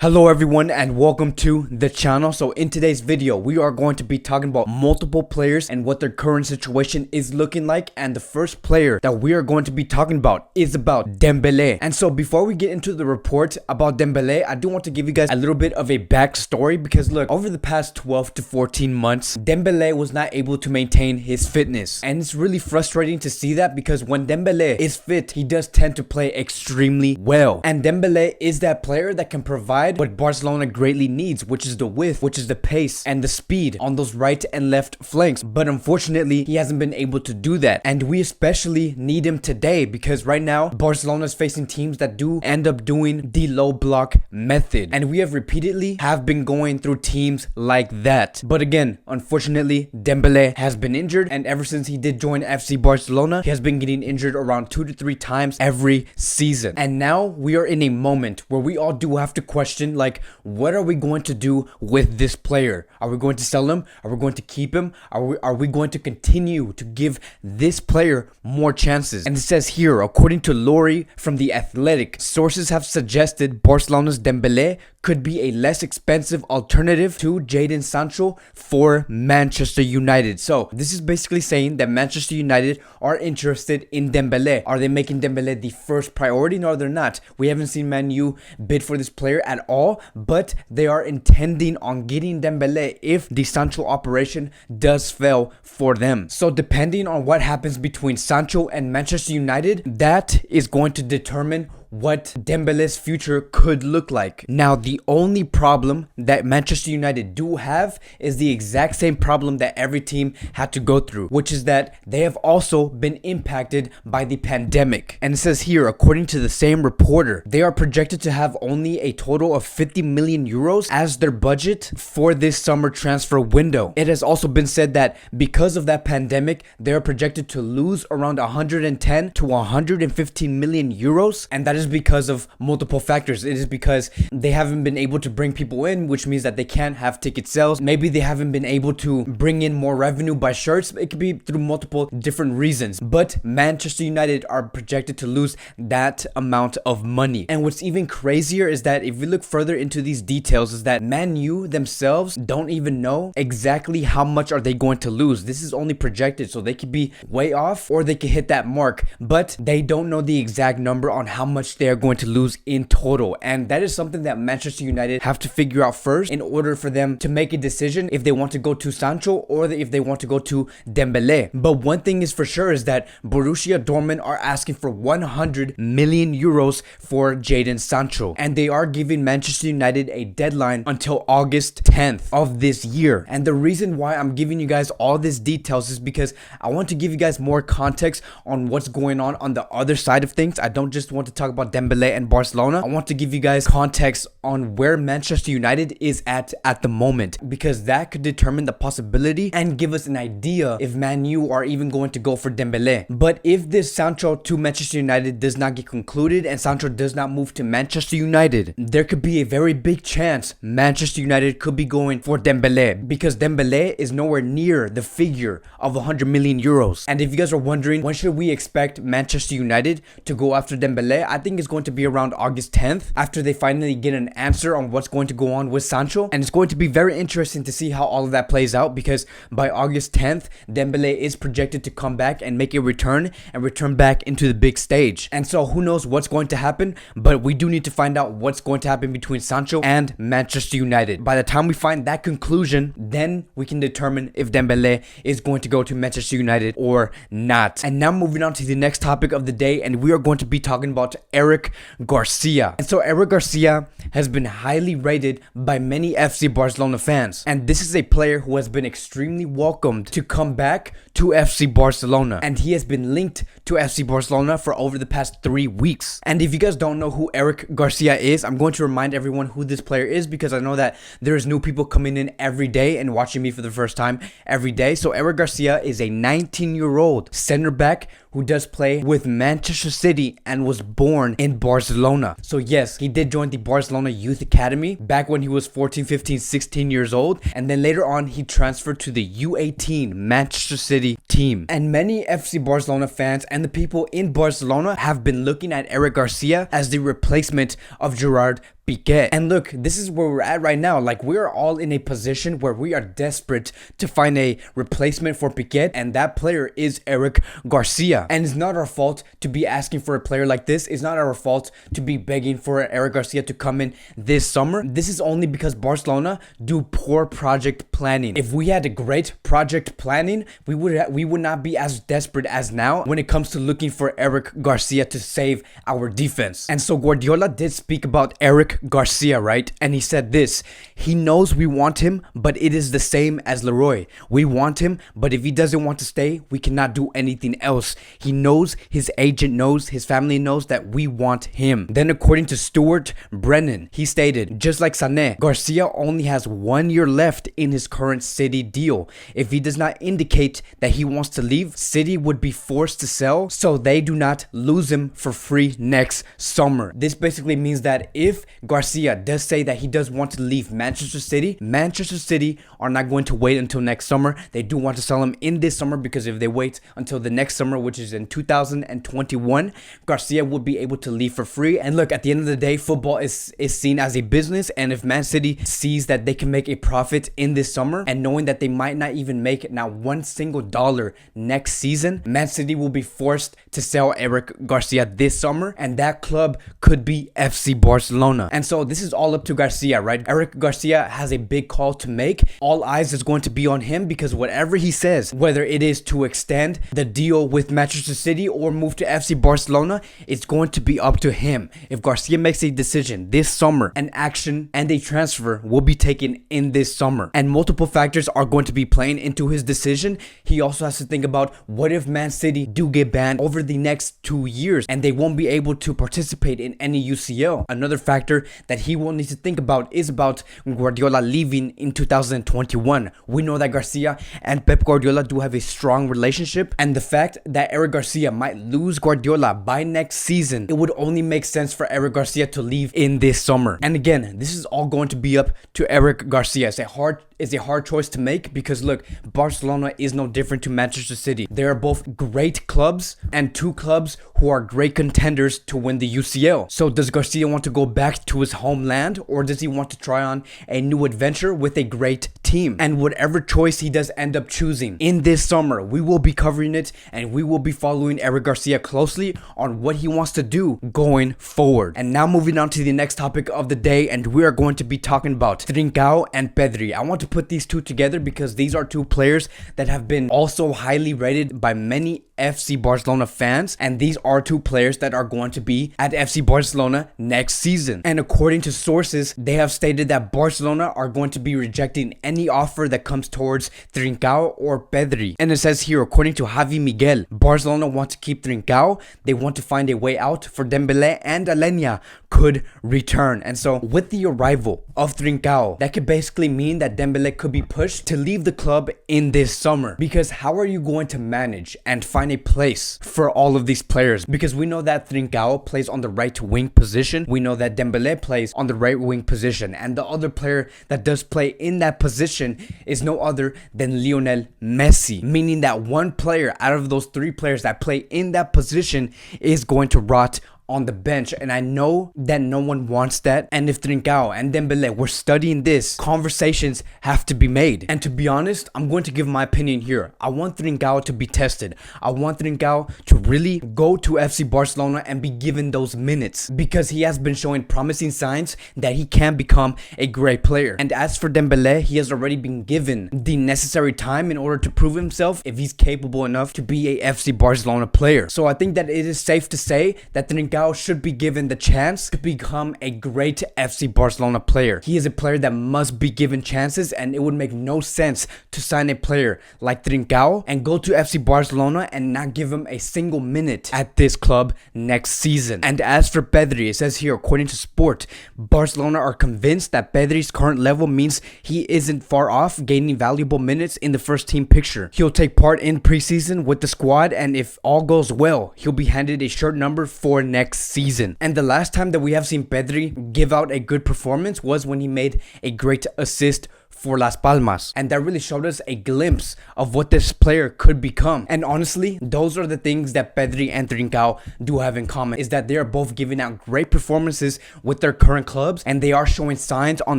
Hello everyone and welcome to the channel. So in today's video we are going to be talking about multiple players and what their current situation is looking like, and the first player that we are going to be talking about is about Dembele. And so before we get into the report about Dembele, I do want to give you guys a little bit of a backstory, because look, over the past 12 to 14 months Dembele was not able to maintain his fitness, and it's really frustrating to see that, because when Dembele is fit he does tend to play extremely well, and Dembele is that player that can provide what Barcelona greatly needs, which is the width, which is the pace and the speed on those right and left flanks. But unfortunately he hasn't been able to do that, and we especially need him today, because right now Barcelona is facing teams that do end up doing the low block method, and we have repeatedly been going through teams like that. But again, unfortunately Dembele has been injured, and ever since he did join FC Barcelona he has been getting injured around 2 to 3 times every season. And now we are in a moment where we all do have to question, like, what are we going to do with this player? Are we going to sell him? Are we going to keep him? Are we going to continue to give this player more chances? And it says here, according to Lori from The Athletic, sources have suggested Barcelona's Dembele could be a less expensive alternative to Jadon Sancho for Manchester United. So this is basically saying that Manchester United are interested in Dembele. Are they making Dembele the first priority? No, they're not. We haven't seen Man U bid for this player at all, but they are intending on getting Dembele if the Sancho operation does fail for them. So depending on what happens between Sancho and Manchester United, that is going to determine what Dembele's future could look like. Now, the only problem that Manchester United do have is the exact same problem that every team had to go through, which is that they have also been impacted by the pandemic. And it says here, according to the same reporter, they are projected to have only a total of 50 million euros as their budget for this summer transfer window. It has also been said that because of that pandemic, they are projected to lose around 110 to 115 million euros, and that is because of multiple factors. It is because they haven't been able to bring people in, which means that they can't have ticket sales. Maybe they haven't been able to bring in more revenue by shirts. It could be through multiple different reasons, but Manchester United are projected to lose that amount of money. And what's even crazier is that if we look further into these details, is that Man U themselves don't even know exactly how much are they going to lose. This is only projected, so they could be way off or they could hit that mark, but they don't know the exact number on how much they are going to lose in total. And that is something that Manchester United have to figure out first in order for them to make a decision if they want to go to Sancho or if they want to go to Dembele. But one thing is for sure is that Borussia Dortmund are asking for 100 million euros for Jadon Sancho, and they are giving Manchester United a deadline until August 10th of this year. And the reason why I'm giving you guys all these details is because I want to give you guys more context on what's going on the other side of things. I don't just want to talk about Dembele and Barcelona. I want to give you guys context on where Manchester United is at the moment, because that could determine the possibility and give us an idea if Man U are even going to go for Dembele. But if this Sancho to Manchester United does not get concluded and Sancho does not move to Manchester United, there could be a very big chance Manchester United could be going for Dembele, because Dembele is nowhere near the figure of 100 million euros. And if you guys are wondering when should we expect Manchester United to go after Dembele, I think it's going to be around August 10th after they finally get an answer on what's going to go on with Sancho. And it's going to be very interesting to see how all of that plays out, because by August 10th Dembele is projected to come back and make a return and return back into the big stage. And so who knows what's going to happen, but we do need to find out what's going to happen between Sancho and Manchester United. By the time we find that conclusion, then we can determine if Dembele is going to go to Manchester United or not. And now moving on to the next topic of the day, and we are going to be talking about Eric Garcia. And so Eric Garcia has been highly rated by many FC Barcelona fans, and this is a player who has been extremely welcomed to come back to FC Barcelona, and he has been linked to FC Barcelona for over the past 3 weeks. And if you guys don't know who Eric Garcia is, I'm going to remind everyone who this player is, because I know that there's new people coming in every day and watching me for the first time every day. So Eric Garcia is a 19-year-old center back who does play with Manchester City and was born in Barcelona. So yes, he did join the Barcelona Youth Academy back when he was 14, 15, 16 years old, and then later on he transferred to the U18 Manchester City team. And many FC Barcelona fans and the people in Barcelona have been looking at Eric Garcia as the replacement of Gerard Pique. And look, this is where we're at right now. Like, we're all in a position where we are desperate to find a replacement for Pique, and that player is Eric Garcia. And it's not our fault to be asking for a player like this. It's not our fault to be begging for Eric Garcia to come in this summer. This is only because Barcelona do poor project planning. If we had a great project planning, we would not be as desperate as now when it comes to looking for Eric Garcia to save our defense. And so Guardiola did speak about Eric Garcia, right? And he said this: he knows we want him, but it is the same as Leroy. We want him, but if he doesn't want to stay, we cannot do anything else. He knows, his agent knows, his family knows that we want him. Then according to Stuart Brennan, he stated, just like Sané, Garcia only has 1 year left in his current City deal. If he does not indicate that he wants to leave, City would be forced to sell so they do not lose him for free next summer. This basically means that if Garcia does say that he does want to leave Manchester City are not going to wait until next summer. They do want to sell him in this summer, because if they wait until the next summer, which is in 2021, Garcia would be able to leave for free. And look, at the end of the day, football is seen as a business, and if Man City sees that they can make a profit in this summer, and knowing that they might not even make not one single dollar next season, Man City will be forced to sell Eric Garcia this summer, and that club could be FC Barcelona. And so this is all up to Garcia, right? Eric Garcia has a big call to make. All eyes is going to be on him, because whatever he says, whether it is to extend the deal with Manchester City or move to FC Barcelona, it's going to be up to him. If Garcia makes a decision this summer, an action and a transfer will be taken in this summer, and multiple factors are going to be playing into his decision. He also has to think about, what if Man City do get banned over the next 2 years and they won't be able to participate in any UCL? Another factor that he will need to think about is about Guardiola leaving in 2021. We know that Garcia and Pep Guardiola do have a strong relationship, and the fact that Eric Garcia might lose Guardiola by next season, it would only make sense for Eric Garcia to leave in this summer. And again, this is all going to be up to Eric Garcia. It's a hard choice to make, because look, Barcelona is no different to Manchester City. They are both great clubs, and two clubs who are great contenders to win the UCL. So does Garcia want to go back to his homeland, or does he want to try on a new adventure with a great team? And whatever choice he does end up choosing in this summer, we will be covering it, and we will be following Eric Garcia closely on what he wants to do going forward. And now moving on to the next topic of the day, and we are going to be talking about Trincao and Pedri. I want to put these two together because these are two players that have been also highly rated by many FC Barcelona fans, and these are two players that are going to be at FC Barcelona next season. And according to sources, they have stated that Barcelona are going to be rejecting any offer that comes towards Trincao or Pedri. And it says here, according to Javi Miguel, Barcelona want to keep Trincao. They want to find a way out for Dembele, and Alenya could return. And so with the arrival of Trincao, that could basically mean that Dembele could be pushed to leave the club in this summer, because how are you going to manage and find a place for all of these players? Because we know that Trincao plays on the right wing position, we know that Dembele plays on the right wing position, and the other player that does play in that position is no other than Lionel Messi, meaning that one player out of those three players that play in that position is going to rot on the bench. And I know that no one wants that, and if Trincao and Dembele were studying this, conversations have to be made. And to be honest, I'm going to give my opinion here. I want Trincao to be tested. I want Trincao to really go to FC Barcelona and be given those minutes, because he has been showing promising signs that he can become a great player. And as for Dembele, he has already been given the necessary time in order to prove himself if he's capable enough to be a FC Barcelona player. So I think that it is safe to say that Trincao should be given the chance to become a great FC Barcelona player. He is a player that must be given chances, and it would make no sense to sign a player like Trincao and go to FC Barcelona and not give him a single minute at this club next season. And as for Pedri, it says here, according to Sport, Barcelona are convinced that Pedri's current level means he isn't far off gaining valuable minutes in the first team picture. He'll take part in preseason with the squad, and if all goes well, he'll be handed a shirt number for next season. And the last time that we have seen Pedri give out a good performance was when he made a great assist for Las Palmas, and that really showed us a glimpse of what this player could become. And honestly, those are the things that Pedri and Trincao do have in common, is that they are both giving out great performances with their current clubs, and they are showing signs on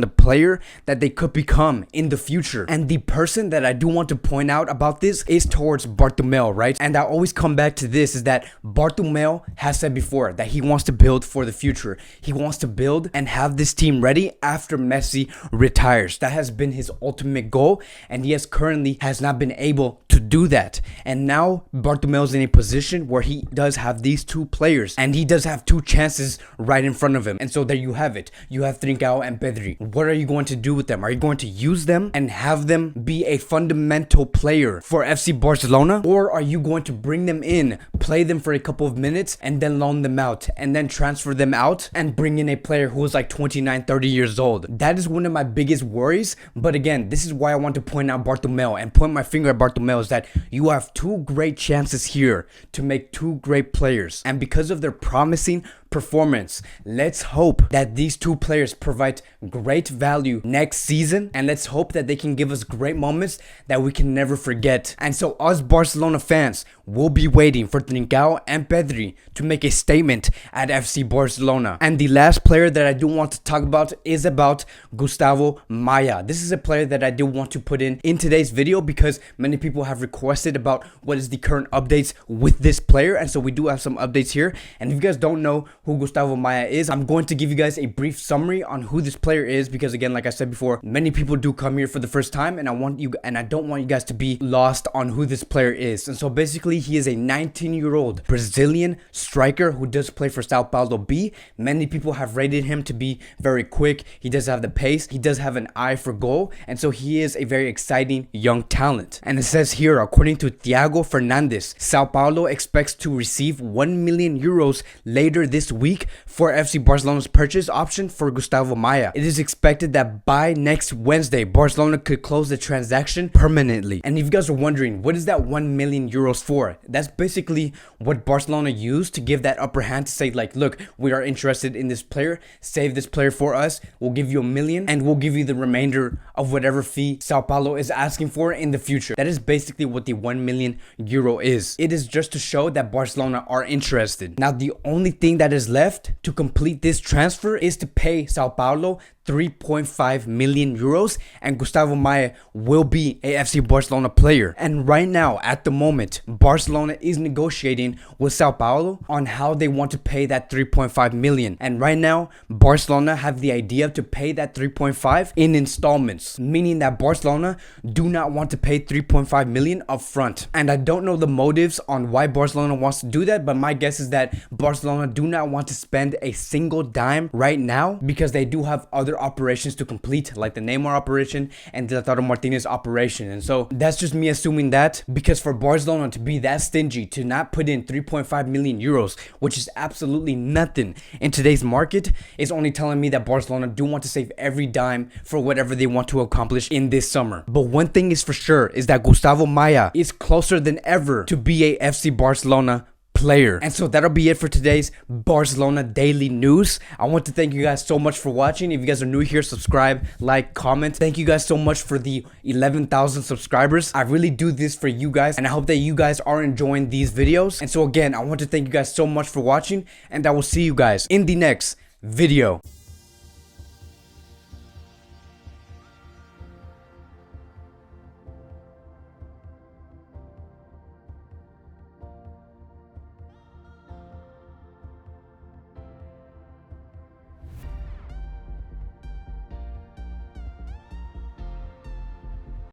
the player that they could become in the future. And the person that I do want to point out about this is towards Bartomeu, right? And I always come back to this, is that Bartomeu has said before that he wants to build for the future. He wants to build and have this team ready after Messi retires. That has been his ultimate goal, and he currently has not been able to do that. And now Bartomeu's in a position where he does have these two players, and he does have two chances right in front of him. And so there you have it. You have Trincao and Pedri. What are you going to do with them? Are you going to use them and have them be a fundamental player for FC Barcelona, or are you going to bring them in, play them for a couple of minutes, and then loan them out, and then transfer them out and bring in a player who is like 29, 30 years old? That is one of my biggest worries. But again, this is why I want to point out Bartomeu and point my finger at Bartomeu, is that you have two great chances here to make two great players. And because of their promising performance, let's hope that these two players provide great value next season, and let's hope that they can give us great moments that we can never forget. And so us Barcelona fans will be waiting for Trincao and Pedri to make a statement at FC Barcelona. And the last player that I do want to talk about is about Gustavo Maya. This is a player that I do want to put in today's video because many people have requested about what is the current updates with this player, and so we do have some updates here. And if you guys don't know who Gustavo Maya is, I'm going to give you guys a brief summary on who this player is, because again, like I said before, many people do come here for the first time, and I don't want you guys to be lost on who this player is. And so basically, he is a 19-year-old Brazilian striker who does play for Sao Paulo B. Many people have rated him to be very quick. He does have the pace, he does have an eye for goal, and so he is a very exciting young talent. And it says here, according to Thiago Fernandes, Sao Paulo expects to receive 1 million euros later this week for FC Barcelona's purchase option for Gustavo Maya. It is expected that by next Wednesday, Barcelona could close the transaction permanently. And if you guys are wondering, what is that 1 million euros for? That's basically what Barcelona used to give that upper hand to say, like, look, we are interested in this player, save this player for us, we'll give you 1 million, and we'll give you the remainder of whatever fee Sao Paulo is asking for in the future. That is basically what the 1 million euro is. It is just to show that Barcelona are interested. Now, the only thing that is left to complete this transfer is to pay Sao Paulo 3.5 million euros, and Gustavo Maya will be a FC Barcelona player. And right now, at the moment, Barcelona is negotiating with Sao Paulo on how they want to pay that 3.5 million. And right now, Barcelona have the idea to pay that 3.5 in installments, meaning that Barcelona do not want to pay 3.5 million up front. And I don't know the motives on why Barcelona wants to do that, but my guess is that Barcelona do not want to spend a single dime right now because they do have other operations to complete, like the Neymar operation and the Lautaro Martinez operation. And so that's just me assuming that, because for Barcelona to be that stingy, to not put in 3.5 million euros, which is absolutely nothing in today's market, is only telling me that Barcelona do want to save every dime for whatever they want to accomplish in this summer. But one thing is for sure, is that Gustavo Maya is closer than ever to be a FC Barcelona player. And so that'll be it for today's Barcelona daily news. I want to thank you guys so much for watching. If you guys are new here, subscribe, like, comment. Thank you guys so much for the 11,000 subscribers. I really do this for you guys, and I hope that you guys are enjoying these videos. And so again, I want to thank you guys so much for watching, and I will see you guys in the next video.